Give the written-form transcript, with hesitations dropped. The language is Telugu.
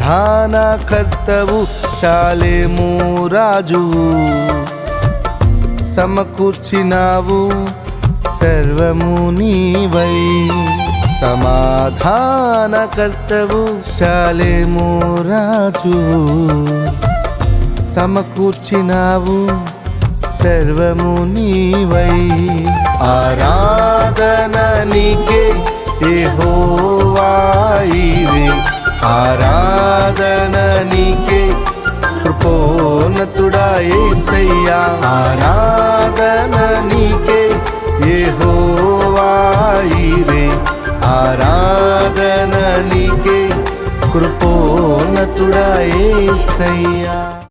సమాధానకర్తవు షాలేము రాజువు, సమకూర్చినావు సర్వము నీవై. సమాధానకర్తవు షాలేము రాజువు, సమకూర్చినావు సర్వము నీవై. ఆరాధన నీకే యెహోవా ఈవే, ఆరాధన నీకే కృపోన్నతుడా యేసయ్యా. ఆరాధన నీకే యెహోవా ఈవే, ఆరాధన నీకే కృపోన్నతుడా యేసయ్యా.